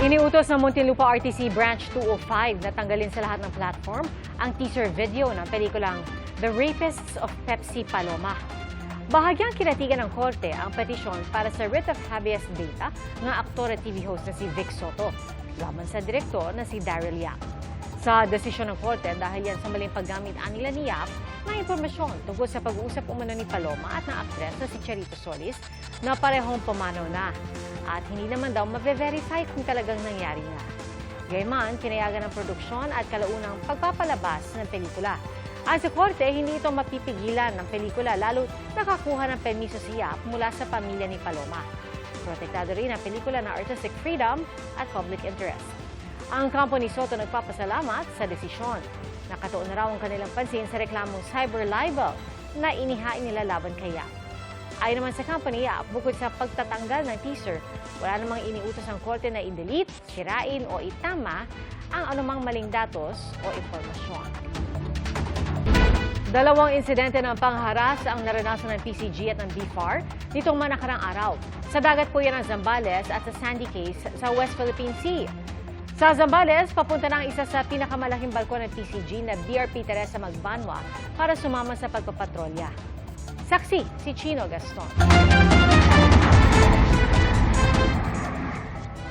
Iniutos ng Muntinlupa RTC Branch 205 na tanggalin sa lahat ng platform ang teaser video ng pelikulang The Rapists of Pepsi Paloma. Bahagyang kinatigan ng korte ang petisyon para sa writ of habeas data ng aktor at TV host na si Vic Soto, laban sa direktor na si Daryl Yap. Sa desisyon ng korte, dahil yan sa maling paggamit nila ni Yap na impormasyon tungkol sa pag-uusap umano ni Paloma at ng aktres na si Charito Solis na parehong pumanaw na at hindi naman daw mabe-verify kung talagang nangyari na. Gayman, pinayagan ng produksyon at kalaunang pagpapalabas ng pelikula. Ayon sa korte, hindi ito mapipigilan ng pelikula lalo nakakuha ng permiso si Yap mula sa pamilya ni Paloma. Protektado rin ang pelikula ng artistic freedom at public interest. Ang kampo ni Soto nagpapasalamat sa desisyon. Nakatuon na raw ang kanilang pansin sa reklamong cyber libel na inihain nila laban kay Yap. Ayon naman sa company, bukod sa pagtatanggal ng teaser, wala namang iniutos ang korte na i-delete, sirain o itama ang anumang maling datos o impormasyon. Dalawang insidente ng pangharas ang naranasan ng PCG at ng BFAR nitong manakarang araw. Sa dagat po yan ng Zambales at sa Sandy Cay sa West Philippine Sea. Sa Zambales, papunta na ang isa sa pinakamalaking barko ng PCG na BRP Teresa Magbanwa para sumama sa pagpapatrolya. Saksi, si Chino Gaston.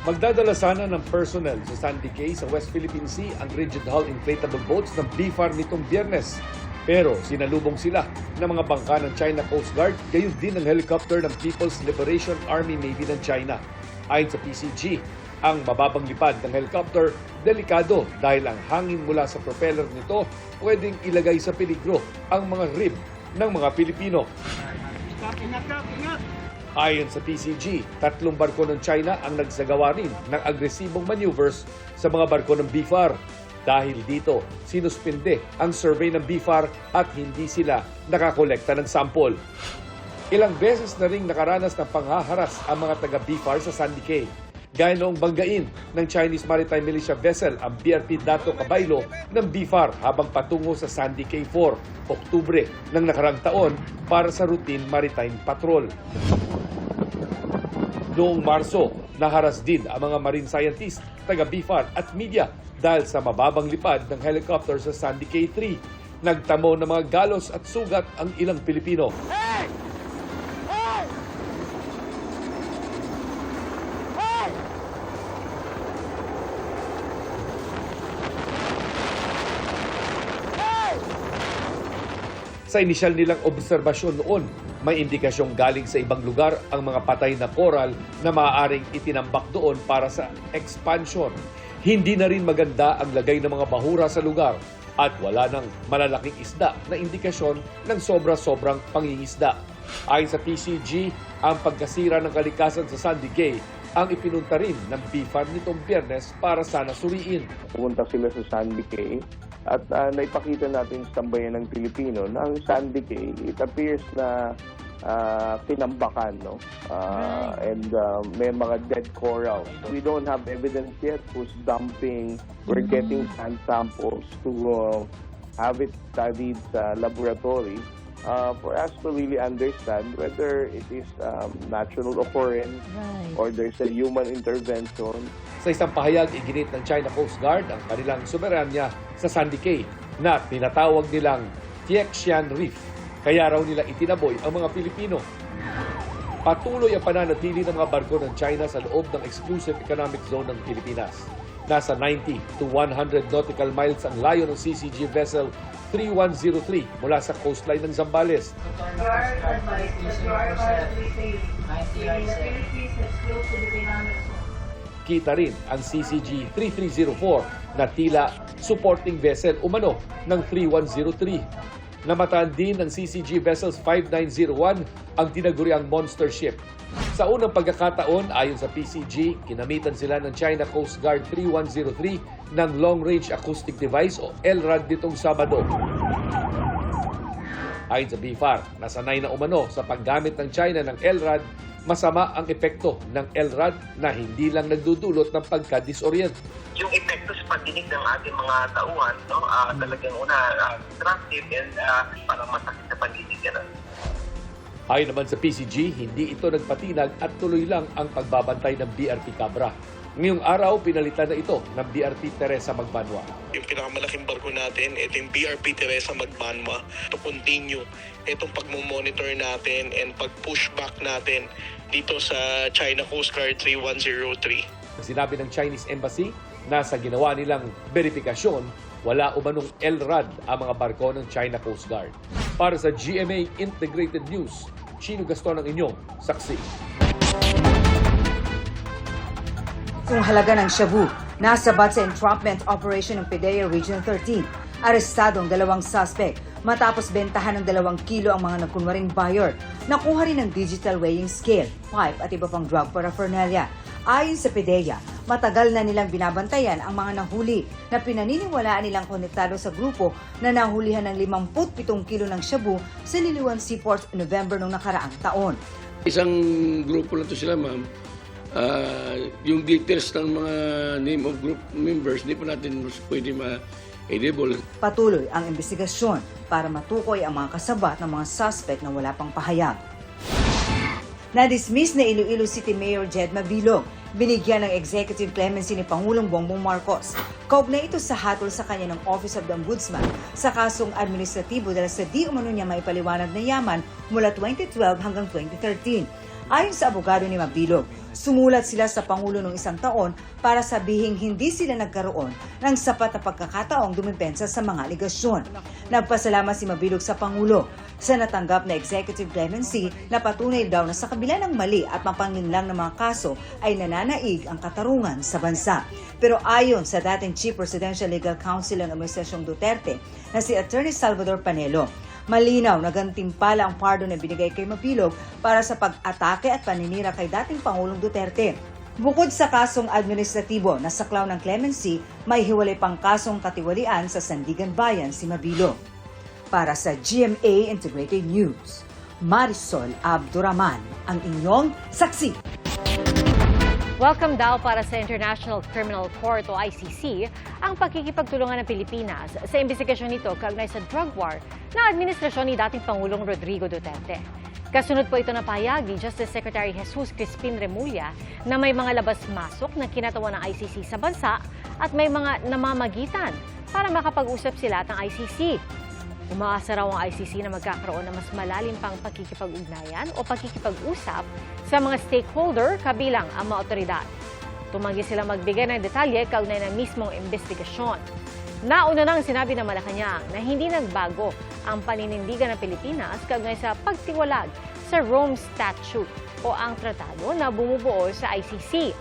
Magdadala sana ng personnel sa Sandy Cay sa West Philippine Sea ang rigid hull inflatable boats ng BFAR nitong Biyernes. Pero sinalubong sila ng mga bangka ng China Coast Guard, gayon din ng helicopter ng People's Liberation Army Navy ng China. Ayon sa PCG, ang mababang lipad ng helicopter delikado dahil ang hangin mula sa propeller nito pwedeng ilagay sa peligro ang mga rib ng mga Pilipino. Ayon sa PCG, 3 barko ng China ang nagsagawa rin ng agresibong maneuvers sa mga barko ng BFAR. Dahil dito, sinuspinde ang survey ng BFAR at hindi sila nakakolekta ng sample. Ilang beses na ring nakaranas ng panghaharas ang mga taga-BFAR sa Sandy Cay. Gaya noong banggain ng Chinese Maritime Militia vessel ang BRP Dato Cabaylo ng BFAR habang patungo sa Sandy Cay 4, Oktubre ng nakarang taon para sa routine maritime patrol. Noong Marso, naharas din ang mga marine scientist, taga-BFAR at media dahil sa mababang lipad ng helicopter sa Sandy Cay 3. Nagtamo ng mga galos at sugat ang ilang Pilipino. Hey! Hey! Hey! Hey! Sa inisyal nilang obserbasyon noon, may indikasyong galing sa ibang lugar ang mga patay na koral na maaaring itinambak doon para sa expansion. Hindi na rin maganda ang lagay ng mga bahura sa lugar at wala nang malalaking isda na indikasyon ng sobra-sobrang pangingisda. Ayon sa PCG, ang pagkasira ng kalikasan sa Sandy Cay ang ipinunta rin ng BFAR nitong Biyernes para sana suriin. Pumunta sila sa Sandy Cay at naipakita natin sa tambayan ng Pilipino na ang Sandy Cay, it appears na pinambakan, no? And may mga dead corals. We don't have evidence yet who's dumping. We're getting sand samples to have it studied sa laboratory for us to really understand whether it is natural occurrence or there's a human intervention. Sa isang pahayag, iginit ng China Coast Guard ang kanilang soberanya sa Sandy Cay na tinatawag nilang Tiexian Reef. Kaya raw nila itinaboy ang mga Pilipino. Patuloy ang pananatili ng mga barko ng China sa loob ng exclusive economic zone ng Pilipinas. Nasa 90 to 100 nautical miles ang layo ng CCG vessel 3103 mula sa coastline ng Zambales. Kita rin ang CCG 3304 na tila supporting vessel umano ng 3103. Namataan din ng CCG Vessels 5901 ang tinaguriang monster ship. Sa unang pagkakataon, ayon sa PCG, kinamitan sila ng China Coast Guard 3103 ng Long Range Acoustic Device o LRAD nitong Sabado. Ayon sa BFAR, nasanay na umano sa paggamit ng China ng LRAD, masama ang epekto ng LRAD na hindi lang nagdudulot ng pagka-disorient. Yung epekto sa pagdinig ng ating mga tauhan, no, talagang una, destructive and parang masakit sa pagdinig. Ayon naman sa PCG, hindi ito nagpatinag at tuloy lang ang pagbabantay ng BRP Cabra. Ngayong araw, pinalitan na ito ng BRP Teresa Magbanwa. Yung pinakamalaking barko natin, ito yung BRP Teresa Magbanwa to continue itong pagmumonitor natin and pag-pushback natin dito sa China Coast Guard 3103. Sinabi ng Chinese Embassy na sa ginawa nilang verifikasyon, wala umanong LRAD ang mga barko ng China Coast Guard. Para sa GMA Integrated News, Chino Gaston ang inyong saksi. Kung halaga ng shabu, nasabat sa entrapment operation ng PDEA Region 13. Arestado ang 2 suspect matapos bentahan ng 2 kilo ang mga nagkunwaring buyer. Nakuha rin ng digital weighing scale, pipe at iba pang drug paraphernalia. Ayon sa PDEA, matagal na nilang binabantayan ang mga nahuli na pinaniniwalaan nilang konektado sa grupo na nahulihan ng 57 kilo ng shabu sa Liliwan Seaport November noong nakaraang taon. Isang grupo lang to sila, ma'am. Yung details ng mga name of group members, hindi pa natin pwede ma-edible. Patuloy ang investigasyon para matukoy ang mga kasabat ng mga suspect na wala pang pahayag. Na-dismiss na Iloilo City Mayor Jed Mabilog. Binigyan ng executive clemency ni Pangulong Bongbong Marcos. Kaugnay ito sa hatol sa kanya ng Office of the Ombudsman sa kasong administratibo dahil sa di umano niya maipaliwanag na yaman mula 2012 hanggang 2013. Ayon sa abogado ni Mabilog, sumulat sila sa Pangulo noong 1 taon para sabihing hindi sila nagkaroon ng sapat na pagkakataong dumipensa sa mga aligasyon. Nagpasalamat si Mabilog sa Pangulo sa natanggap na executive clemency na patunay daw na sa kabila ng mali at mapanglinlang ng mga kaso ay nananaig ang katarungan sa bansa. Pero ayon sa dating Chief Presidential Legal Counsel ng Administrasyong Duterte na si Attorney Salvador Panelo, malinaw na gantimpala ang pardon na binigay kay Mabilog para sa pag-atake at paninira kay dating Pangulong Duterte. Bukod sa kasong administratibo na saklaw ng clemency, may hiwalay pang kasong katiwalian sa Sandigan Bayan si Mabilog. Para sa GMA Integrated News, Marisol Abduraman, ang inyong saksi. Welcome daw para sa International Criminal Court o ICC ang pagkikipagtulungan ng Pilipinas sa investigasyon nito kaugnay sa drug war na administrasyon ni dating Pangulong Rodrigo Duterte. Kasunod po ito na pahayag ni Justice Secretary Jesus Crispin Remulla na may mga labas-masok na kinatawa ng ICC sa bansa at may mga namamagitan para makapag-usap sila at ng ICC. Umaasa raw ang ICC na magkakaroon ng mas malalim pang pakikipag-ugnayan o pakikipag-usap sa mga stakeholder kabilang ang mga otoridad. Tumanggi sila magbigay ng detalye kaugnay ng mismong investigasyon. Nauna nang sinabi ng Malacanang na hindi nagbago ang paninindigan ng Pilipinas kaugnay sa pagtiwalag sa Rome Statute o ang tratado na bumubuo sa ICC.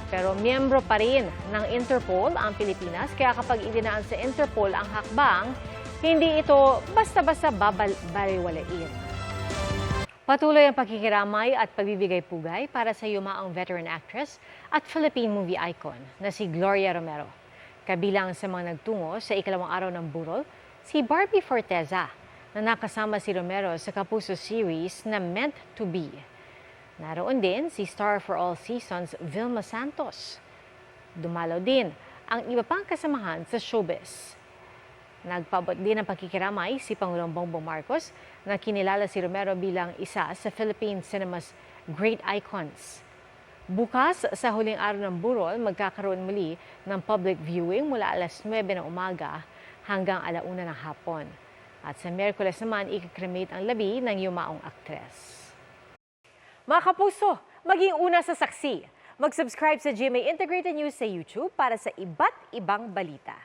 Pero miyembro pa rin ng Interpol ang Pilipinas kaya kapag idinaan sa Interpol ang hakbang, hindi ito basta-basta babaliwalain. Patuloy ang pakikiramay at pagbibigay-pugay para sa yumaong veteran actress at Philippine movie icon na si Gloria Romero. Kabilang sa mga nagtungo sa ikalawang araw ng burol, si Barbie Forteza na nakasama si Romero sa Kapuso series na Meant to Be. Naroon din si Star for All Seasons Vilma Santos. Dumalaw din ang iba pang kasamahan sa showbiz. Nagpabot din ng pakikiramay si Pangulong Bongbong Marcos na kinilala si Romero bilang isa sa Philippine cinema's great icons. Bukas sa huling araw ng burol, magkakaroon muli ng public viewing mula alas 9 ng umaga hanggang 1 ng hapon. At sa Miyerkules naman, ikakremate ang labi ng yumaong aktres. Mga kapuso, maging una sa saksi. Mag-subscribe sa GMA Integrated News sa YouTube para sa iba't ibang balita.